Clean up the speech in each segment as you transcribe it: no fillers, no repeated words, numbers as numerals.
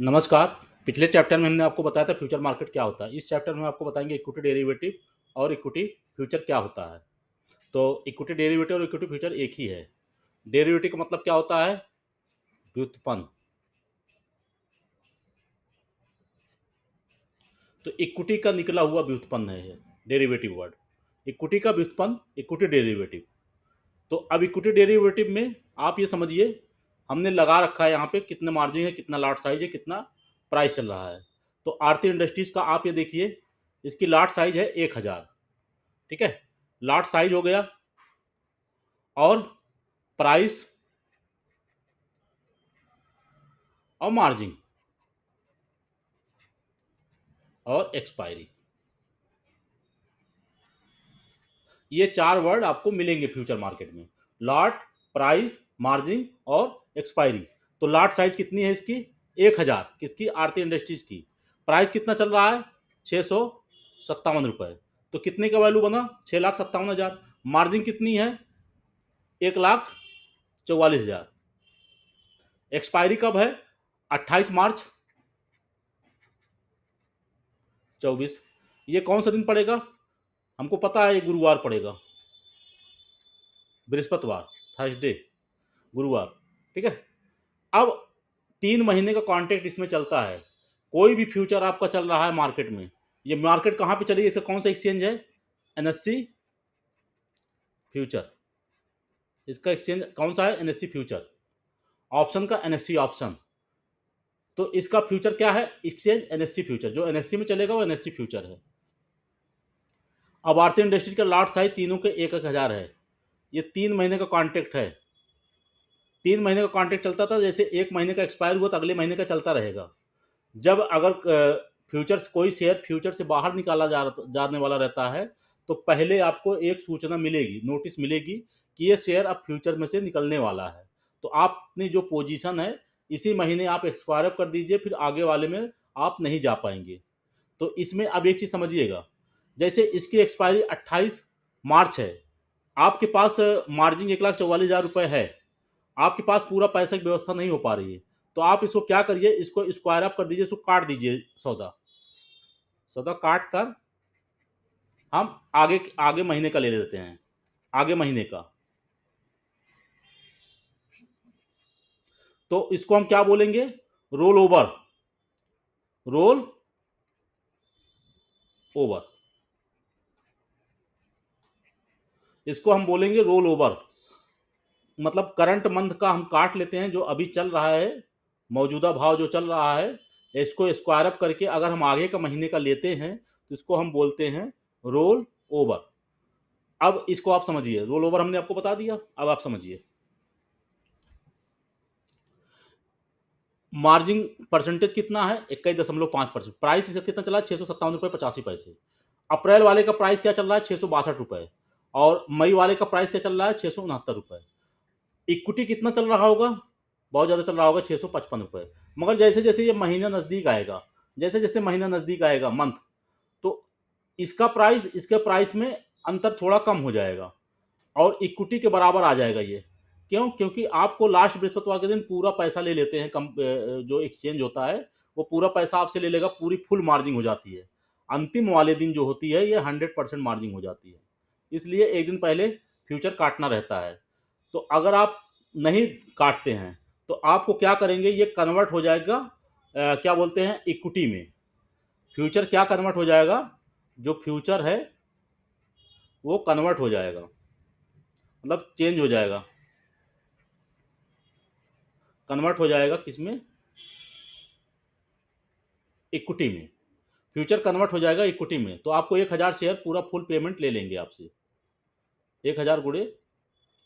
नमस्कार। पिछले चैप्टर में हमने आपको बताया था फ्यूचर मार्केट क्या होता है। इस चैप्टर में आपको बताएंगे इक्विटी डेरिवेटिव और इक्विटी फ्यूचर क्या होता है। तो इक्विटी डेरिवेटिव और इक्विटी फ्यूचर एक ही है। डेरिवेटिव का मतलब क्या होता है? व्युत्पन्न। तो इक्विटी का निकला हुआ व्युत्पन्न है डेरिवेटिव वर्ड। इक्विटी का व्युत्पन्न इक्विटी डेरिवेटिव। तो अब इक्विटी डेरिवेटिव में आप ये समझिए, हमने लगा रखा है यहाँ पे कितना मार्जिन है, कितना लॉट साइज है, कितना प्राइस चल रहा है। तो आरती इंडस्ट्रीज का आप ये देखिए, इसकी लॉट साइज है 1000। ठीक है, लॉट साइज हो गया और प्राइस और मार्जिन और एक्सपायरी, ये चार वर्ड आपको मिलेंगे फ्यूचर मार्केट में। लॉट, प्राइस, मार्जिन और एक्सपायरी। तो लॉट साइज कितनी है इसकी? 1000। किसकी? आरती इंडस्ट्रीज की। प्राइस कितना चल रहा है? 657 रुपए। तो कितने का वैल्यू बना? 6,57,000। मार्जिन कितनी है? 1,44,000। एक्सपायरी कब है? 28 मार्च 24। ये कौन सा दिन पड़ेगा? हमको पता है, ये गुरुवार पड़ेगा, बृहस्पतिवार, थर्सडे, गुरुवार। ठीक है। अब 3 महीने का कॉन्ट्रैक्ट इसमें चलता है। कोई भी फ्यूचर आपका चल रहा है मार्केट में, ये मार्केट कहाँ पे चली है? इसका कौन सा एक्सचेंज है? NSC future. इसका एक्सचेंज कौन सा है? NSC future. ऑप्शन का एनएससी ऑप्शन। तो इसका फ्यूचर क्या है? Exchange NSC future. जो एनएससी में चलेगा वो एनएससी फ्यूचर है। अब आरती इंडस्ट्री का लॉट साइज तीनों के 1,000 है। ये 3 महीने का कॉन्ट्रैक्ट है। 3 महीने का कॉन्ट्रैक्ट चलता था। जैसे 1 महीने का एक्सपायर हुआ तो अगले महीने का चलता रहेगा। जब अगर फ्यूचर्स, कोई शेयर फ्यूचर से बाहर निकाला जाने वाला रहता है, तो पहले आपको एक सूचना मिलेगी, नोटिस मिलेगी कि ये शेयर अब फ्यूचर में से निकलने वाला है। तो आपने जो पोजीशन है इसी महीने आप एक्सपायर कर दीजिए, फिर आगे वाले में आप नहीं जा पाएंगे। तो इसमें अब एक चीज समझिएगा, जैसे इसकी एक्सपायरी 28 मार्च है, आपके पास मार्जिन 1,44,000 रुपए है, आपके पास पूरा पैसे की व्यवस्था नहीं हो पा रही है। तो आप इसको क्या करिए, इसको स्क्वायर अप कर दीजिए, इसको काट दीजिए। सौदा सौदा काट कर हम आगे आगे महीने का ले लेते हैं। आगे महीने का, तो इसको हम क्या बोलेंगे? Roll over. रोल ओवर, इसको हम बोलेंगे रोल ओवर। मतलब करंट मंथ का हम काट लेते हैं, जो अभी चल रहा है, मौजूदा भाव जो चल रहा है, इसको स्क्वायर अप करके अगर हम आगे का महीने का लेते हैं तो इसको हम बोलते हैं रोल ओवर। अब इसको आप समझिए, रोल ओवर हमने आपको बता दिया, अब आप समझिए। मार्जिन परसेंटेज कितना है? 21.5%। प्राइस इसका कितना चला? 657 रुपये 85 पैसे। अप्रैल वाले का प्राइस क्या चल रहा है? 662 रुपये। और मई वाले का प्राइस क्या चल रहा है? 669 रुपये। इक्विटी कितना चल रहा होगा? बहुत ज़्यादा चल रहा होगा, 655 रुपये। मगर जैसे जैसे ये महीना नज़दीक आएगा, जैसे जैसे महीना नज़दीक आएगा, मंथ, तो इसका प्राइस इसके प्राइस में अंतर थोड़ा कम हो जाएगा और इक्विटी के बराबर आ जाएगा ये। क्यों? क्योंकि आपको लास्ट बृहस्पतिवार के दिन पूरा पैसा ले लेते हैं। कम जो एक्सचेंज होता है वो पूरा पैसा आपसे ले लेगा, पूरी फुल मार्जिन हो जाती है। अंतिम वाले दिन जो होती है ये 100% मार्जिन हो जाती है। इसलिए एक दिन पहले फ्यूचर काटना रहता है। तो अगर आप नहीं काटते हैं तो आपको क्या करेंगे, ये कन्वर्ट हो जाएगा क्या बोलते हैं, इक्विटी में। फ्यूचर क्या कन्वर्ट हो जाएगा? जो फ्यूचर है वो कन्वर्ट हो जाएगा, मतलब चेंज हो जाएगा। कन्वर्ट हो जाएगा किसमें? इक्विटी में। फ्यूचर कन्वर्ट हो जाएगा इक्विटी में। तो आपको 1,000 शेयर पूरा फुल पेमेंट ले लेंगे आपसे। 1,000 गुणे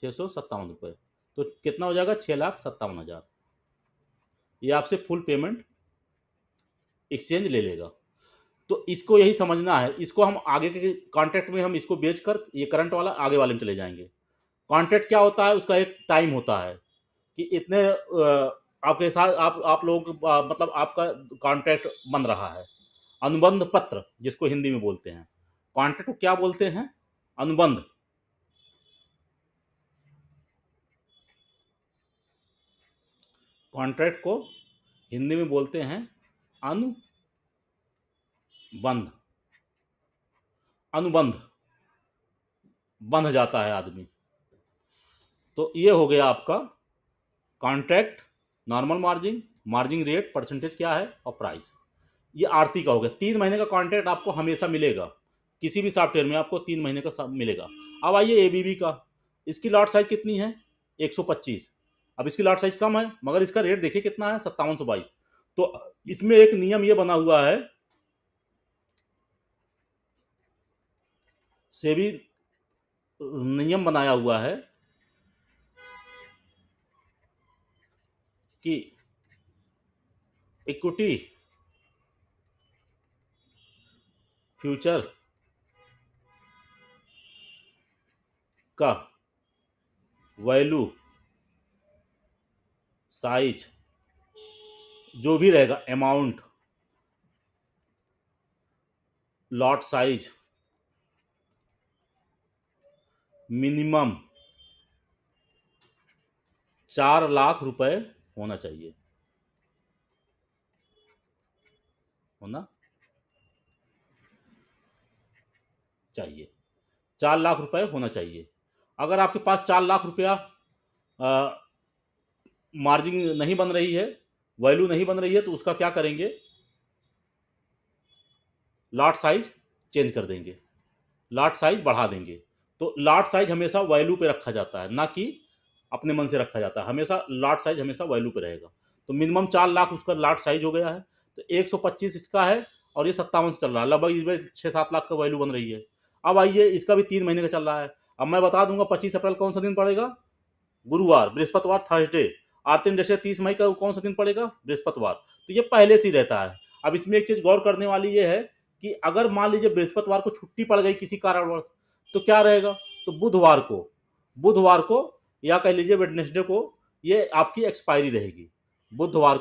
657 रुपये, तो कितना हो जाएगा? 6,57,000। ये आपसे फुल पेमेंट एक्सचेंज ले लेगा। तो इसको यही समझना है। इसको हम आगे के कॉन्ट्रैक्ट में हम इसको बेचकर ये करंट वाला आगे वाले में चले जाएंगे। कॉन्ट्रैक्ट क्या होता है? उसका एक टाइम होता है कि इतने आपके साथ आप लोग मतलब आपका कॉन्ट्रैक्ट बन रहा है। अनुबंध पत्र जिसको हिंदी में बोलते हैं। कॉन्ट्रैक्ट को क्या बोलते हैं? अनुबंध। कॉन्ट्रैक्ट को हिंदी में बोलते हैं अनुबंध। अनुबंध, बंध जाता है आदमी। तो ये हो गया आपका contract, normal margin, margin rate, percentage क्या है और प्राइस। ये आरती का हो गया। 3 महीने का कॉन्ट्रैक्ट आपको हमेशा मिलेगा, किसी भी सॉफ्टवेयर में आपको 3 महीने का मिलेगा। अब आइए एबीबी का, इसकी लॉट साइज कितनी है 125। अब इसकी लॉट साइज कम है मगर इसका रेट देखिए कितना है 5722। तो इसमें एक नियम ये बना हुआ है, सेबी नियम बनाया हुआ है कि इक्विटी फ्यूचर का वैल्यू साइज जो भी रहेगा, amount, lot size minimum 4 lakh रुपए होना चाहिए, होना चाहिए। 4 लाख रुपए होना चाहिए। अगर आपके पास 4 लाख रुपया मार्जिन नहीं बन रही है, वैल्यू नहीं बन रही है, तो उसका क्या करेंगे, लॉट साइज चेंज कर देंगे, लॉट साइज बढ़ा देंगे। तो लॉट साइज हमेशा वैल्यू पे रखा जाता है, ना कि अपने मन से रखा जाता है। हमेशा लॉट साइज हमेशा वैल्यू पे रहेगा। तो मिनिमम 4 लाख उसका लॉट साइज हो गया है। तो 125 इसका है और ये 57 चल रहा है, लगभग इसमें 6-7 लाख का वैल्यू बन रही है। अब आइए इसका भी 3 महीने का चल रहा है। अब मैं बता दूंगा 25 अप्रैल कौन सा दिन पड़ेगा, गुरुवार, बृहस्पतिवार, थर्सडे। आर्थिक इंडस्ट्री 30 मई का कौन सा दिन पड़ेगा, बृहस्पतिवार। तो ये पहले से ही रहता है। अब इसमें एक चीज गौर करने वाली ये है कि अगर मान लीजिए बृहस्पतिवार को छुट्टी पड़ गई किसी कारणवश, तो क्या रहेगा, तो बुधवार को या कह लीजिए वेडनेसडे को ये आपकी एक्सपायरी रहेगी। बुधवार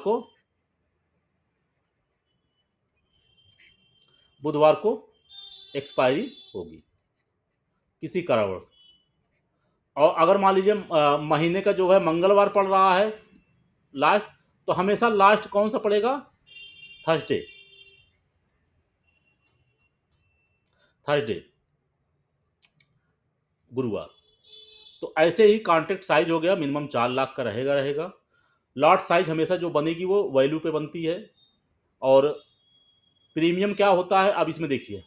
को एक्सपायरी होगी किसी कारणवश। और अगर मान लीजिए महीने का जो है मंगलवार पड़ रहा है लास्ट, तो हमेशा लास्ट कौन सा पड़ेगा, थर्सडे। गुरुवार। तो ऐसे ही कॉन्ट्रैक्ट साइज हो गया, मिनिमम 4 लाख का रहेगा। लॉट साइज हमेशा जो बनेगी वो वैल्यू पे बनती है। और प्रीमियम क्या होता है, अब इसमें देखिए,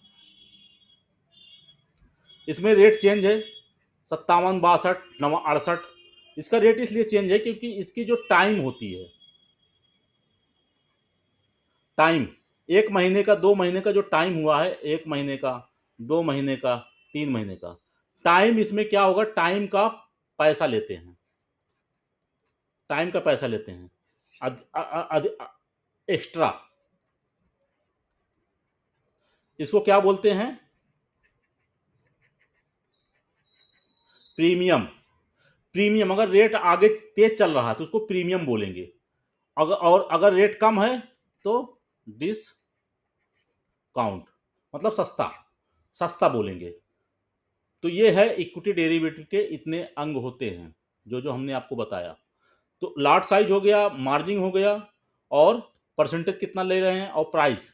इसमें रेट चेंज है 57, 62, 68। इसका रेट इसलिए चेंज है क्योंकि इसकी जो टाइम होती है, टाइम, 1 महीने का, 2 महीने का जो टाइम हुआ है, 1 महीने का, 2 महीने का, 3 महीने का टाइम, इसमें क्या होगा, टाइम का पैसा लेते हैं, टाइम का पैसा लेते हैं एक्स्ट्रा। इसको क्या बोलते हैं, प्रीमियम। प्रीमियम, अगर रेट आगे तेज चल रहा है तो उसको प्रीमियम बोलेंगे। अगर रेट कम है तो डिस्काउंट, मतलब सस्ता बोलेंगे। तो ये है इक्विटी डेरिवेटिव के इतने अंग होते हैं जो जो हमने आपको बताया। तो लॉट साइज हो गया, मार्जिन हो गया, और परसेंटेज कितना ले रहे हैं, और प्राइस,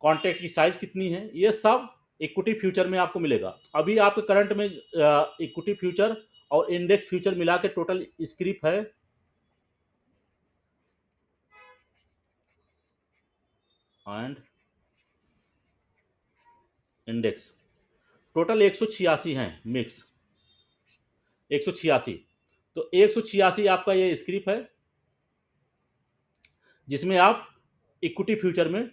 कॉन्ट्रैक्ट की साइज कितनी है, ये सब इक्विटी फ्यूचर में आपको मिलेगा। अभी आपके करंट में इक्विटी फ्यूचर और इंडेक्स फ्यूचर मिला के टोटल स्क्रिप है एंड इंडेक्स, टोटल 186 हैं मिक्स, 186। तो 186 आपका ये स्क्रिप है जिसमें आप इक्विटी फ्यूचर में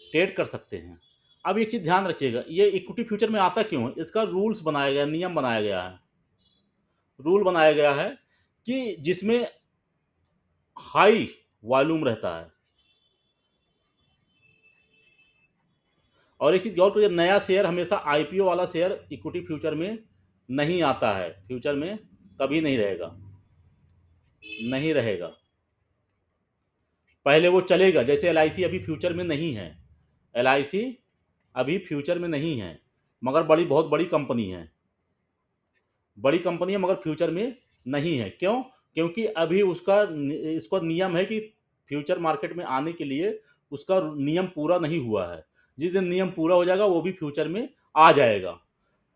ट्रेड कर सकते हैं। अब एक चीज ध्यान रखिएगा, ये इक्विटी फ्यूचर में आता क्यों है, इसका रूल्स बनाया गया, नियम बनाया गया है, रूल बनाया गया है कि जिसमें हाई वॉल्यूम रहता है। और एक चीज गौर करिए, नया शेयर हमेशा आईपीओ वाला शेयर इक्विटी फ्यूचर में नहीं आता है, फ्यूचर में कभी नहीं रहेगा, नहीं रहेगा। पहले वो चलेगा, जैसे एलआईसी अभी फ्यूचर में नहीं है, एलआईसी अभी फ्यूचर में नहीं है, मगर बहुत बड़ी कंपनी है, बड़ी कंपनी है, मगर फ्यूचर में नहीं है। क्यों, क्योंकि अभी इसका नियम है कि फ्यूचर मार्केट में आने के लिए उसका नियम पूरा नहीं हुआ है। जिस दिन नियम पूरा हो जाएगा वो भी फ्यूचर में आ जाएगा।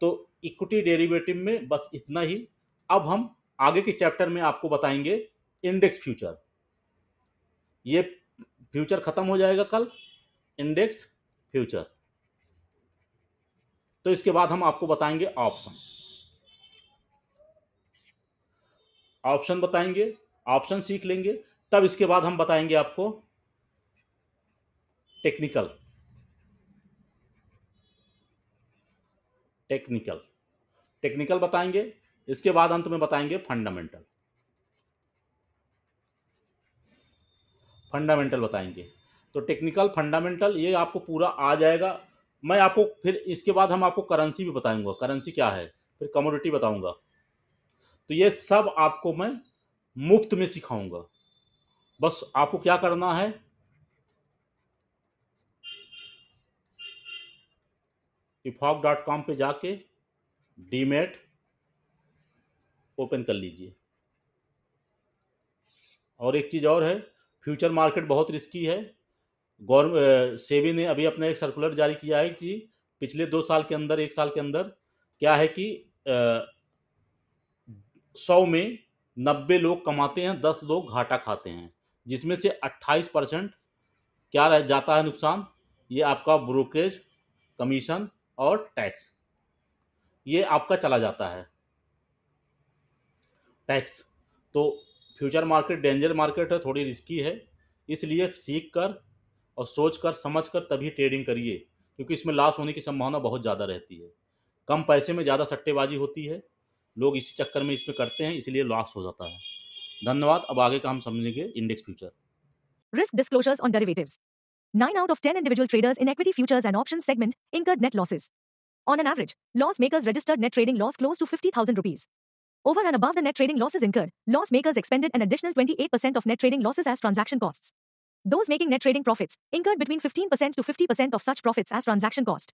तो इक्विटी डेरिवेटिव में बस इतना ही। अब हम आगे के चैप्टर में आपको बताएंगे इंडेक्स फ्यूचर। ये फ्यूचर खत्म हो जाएगा कल, इंडेक्स फ्यूचर। तो इसके बाद हम आपको बताएंगे ऑप्शन। ऑप्शन बताएंगे, ऑप्शन सीख लेंगे, तब इसके बाद हम बताएंगे आपको टेक्निकल। टेक्निकल टेक्निकल बताएंगे, इसके बाद अंत में बताएंगे फंडामेंटल। फंडामेंटल बताएंगे। तो टेक्निकल, फंडामेंटल ये आपको पूरा आ जाएगा। मैं आपको फिर इसके बाद हम आपको करेंसी भी बताऊंगा, करेंसी क्या है, फिर कमोडिटी बताऊंगा। तो ये सब आपको मैं मुफ्त में सिखाऊंगा। बस आपको क्या करना है, ifog.com पे जाके डीमेट ओपन कर लीजिए। और एक चीज़ और है, फ्यूचर मार्केट बहुत रिस्की है। गवर्नमेंट सेबी ने अभी अपना एक सर्कुलर जारी किया है कि पिछले 2 साल के अंदर, 1 साल के अंदर क्या है कि 100 में 90 लोग कमाते हैं, 10 लोग घाटा खाते हैं, जिसमें से 28% क्या रह जाता है नुकसान, ये आपका ब्रोकरेज कमीशन और टैक्स, ये आपका चला जाता है टैक्स। तो फ्यूचर मार्केट डेंजर मार्केट है, थोड़ी रिस्की है, इसलिए सीख कर और सोच कर समझ कर तभी ट्रेडिंग करिए, क्योंकि इसमें लॉस होने की संभावना बहुत ज़्यादा रहती है। कम पैसे में ज़्यादा सट्टेबाजी होती है, लोग इसी चक्कर में इसमें करते हैं, इसलिए लॉस हो जाता है। धन्यवाद। अब आगे का हम समझेंगे index future. Risk disclosures on derivatives. 9 out of 10 individual traders in equity futures and options segment incurred net losses. On an average, loss makers registered net trading loss close to 50,000 rupees. Over and above the net trading losses incurred, loss makers expended an additional 28% of net trading losses as transaction costs. Those making net trading profits incurred between 15% to 50% of such profits as transaction cost.